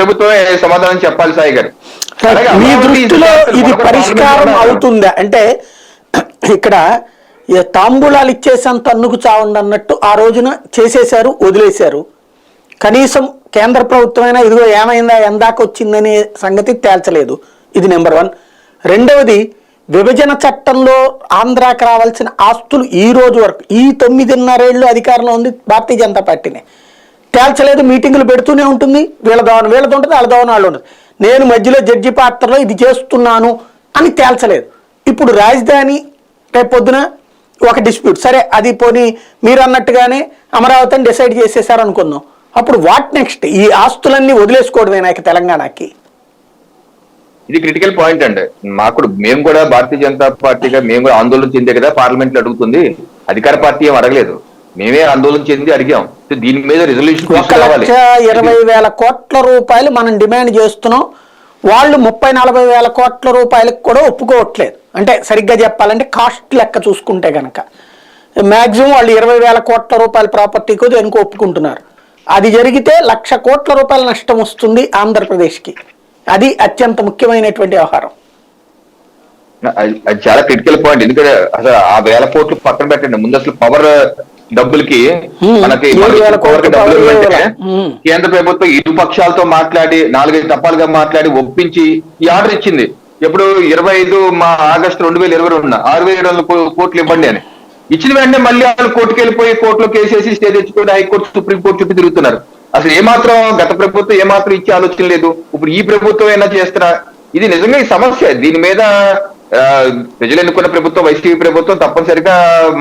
ప్రభుత్వమే సమాధానం చెప్పాలి సాయి గారు. మీ దృష్టిలో ఇది పరిష్కారం అవుతుందా అంటే ఇక్కడ తాంబూలాలు ఇచ్చేసేంత అన్నుకు చావండి అన్నట్టు ఆ రోజున చేసేశారు, వదిలేశారు. కనీసం కేంద్ర ప్రభుత్వమైనా ఇదిగో ఏమైందా ఎందాక వచ్చిందనే సంగతి తేల్చలేదు. ఇది నెంబర్ 1. రెండవది, విభజన చట్టంలో ఆంధ్రాకి రావాల్సిన ఆస్తులు ఈ రోజు వరకు ఈ 9.5 ఏళ్ళు అధికారంలో ఉంది భారతీయ జనతా పార్టీనే, తేల్చలేదు. మీటింగులు పెడుతూనే ఉంటుంది. వీళ్ళ దోవన వీళ్ళది ఉంటుంది, వాళ్ళ దోవన వాళ్ళు ఉంటుంది. నేను మధ్యలో జడ్జి పాత్రలో ఇది చేస్తున్నాను అని తేల్చలేదు. ఇప్పుడు రాజధాని రేపు పొద్దున ఒక డిస్ప్యూట్, సరే అది పోనీ మీరు అన్నట్టుగానే అమరావతిని డిసైడ్ చేసేసారు అనుకుందాం. అప్పుడు వాట్ నెక్స్ట్? ఈ ఆస్తులన్నీ వదిలేసుకోవడమేనా ఇక తెలంగాణకి? ఇది క్రిటికల్ పాయింట్ అండి. మేము కూడా భారతీయ జనతా పార్టీగా మేము కూడా ఆందోళన చెందే కదా పార్లమెంట్ లో అడుగుతుంది. అధికార పార్టీ ఏం అడగలేదు, మేమే ఆందోళన చెంది అడిగాం. దీని మీద రిజల్యూషన్ 1,20,000 కోట్ల రూపాయలు మనం డిమాండ్ చేస్తున్నాం. వాళ్ళు 30-40 వేల కోట్ల రూపాయలకు కూడా ఒప్పుకోవట్లేదు. అంటే సరిగ్గా చెప్పాలంటే కాస్ట్ లెక్క చూసుకుంటే కనుక మాక్సిమం వాళ్ళు 20,000 కోట్ల రూపాయల ప్రాపర్టీకి దేనికి ఒప్పుకుంటున్నారు. అది జరిగితే 1,00,000 కోట్ల రూపాయల నష్టం వస్తుంది ఆంధ్రప్రదేశ్కి. అది అత్యంత ముఖ్యమైనటువంటి వ్యవహారం. అది చాలా క్రిటికల్ పాయింట్. ఎందుకంటే అసలు ఆ 1,000 కోట్లు పక్కన పెట్టండి, ముందు అసలు పవర్ డబ్బులకి మనకి కేంద్ర ప్రభుత్వం ఇరు పక్షాలతో మాట్లాడి 4-5 దఫాలుగా మాట్లాడి ఒప్పించి ఈ ఆర్డర్ ఇచ్చింది. ఎప్పుడు 25 ఆగస్టు 2022 6,700 కోట్లు ఇవ్వండి అని ఇచ్చిన వెంటనే మళ్ళీ వాళ్ళు కోర్టుకు వెళ్ళిపోయి కోర్టులో కేసేసి స్టే తెచ్చుకొని హైకోర్టు సుప్రీంకోర్టు చుట్టూ తిరుగుతున్నారు. అసలు ఏమాత్రం గత ప్రభుత్వం ఏమాత్రం ఇచ్చే ఆలోచన లేదు. ఇప్పుడు ఈ ప్రభుత్వం ఏమైనా చేస్తారా? ఇది నిజంగా ఈ సమస్య. దీని మీద ప్రజలు ఎన్నుకున్న ప్రభుత్వం వైసీపీ ప్రభుత్వం తప్పనిసరిగా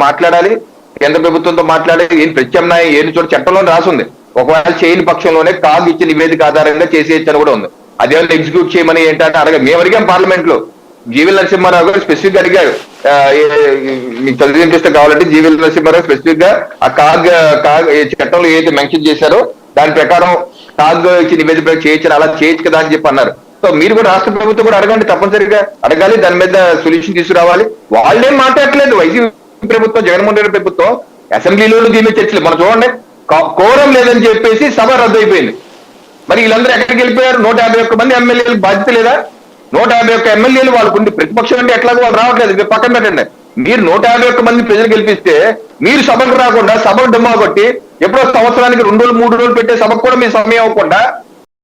మాట్లాడాలి, కేంద్ర ప్రభుత్వంతో మాట్లాడాలి. ఏం ప్రత్యామ్నాయం ఏది చోట చట్టంలో రాసుంది, ఒకవేళ చేయని పక్షంలోనే కాగ్ ఇచ్చే నివేదిక ఆధారంగా చేసేయచ్చు అని కూడా ఉంది. అదేమన్నా ఎగ్జిక్యూట్ చేయమని ఏంటంటే మేము అడిగాం పార్లమెంట్ లో. జీవీఎల్ నరసింహారావు గారు స్పెసిఫిక్ గా అడిగారు, మీకు చదివింపిస్తే కావాలంటే జీవీఎల్ నరసింహారావు స్పెసిఫిక్ గా ఆ కాగ్ చట్టంలో ఏదైతే మెన్షన్ చేశారో దాని ప్రకారం కాగ్ ఇచ్చి నివేదిక చేయొచ్చు, అలా చేయొచ్చు కదా అని చెప్పి అన్నారు. సో మీరు కూడా రాష్ట్ర ప్రభుత్వం కూడా అడగండి, తప్పనిసరిగా అడగాలి, దాని మీద సొల్యూషన్ తీసుకురావాలి. వాళ్ళేం మాట్లాడట్లేదు. వైసీపీ ప్రభుత్వం, జగన్మోహన్ రెడ్డి ప్రభుత్వం అసెంబ్లీలో దీని చర్చలు మనం చూడండి, కోరం లేదని చెప్పేసి సభ రద్దు అయిపోయింది. మరి వీళ్ళందరూ ఎక్కడికి వెళ్ళిపోయారు? 151 మంది ఎమ్మెల్యేలకు బాధ్యత లేదా? 151 ఎమ్మెల్యేలు వాళ్ళకుండి ప్రతిపక్షం అంటే ఎట్లాగో వాళ్ళు రావట్లేదు. పక్కన పెట్టండి, మీరు 151 మంది ప్రజలు గెలిపిస్తే మీరు సభకు రాకుండా సభకు డుమ్మా కొట్టి ఎప్పుడో సంవత్సరానికి 2 రోజులు 3 రోజులు పెట్టే సభకు కూడా మీ సమయం అవ్వకుండా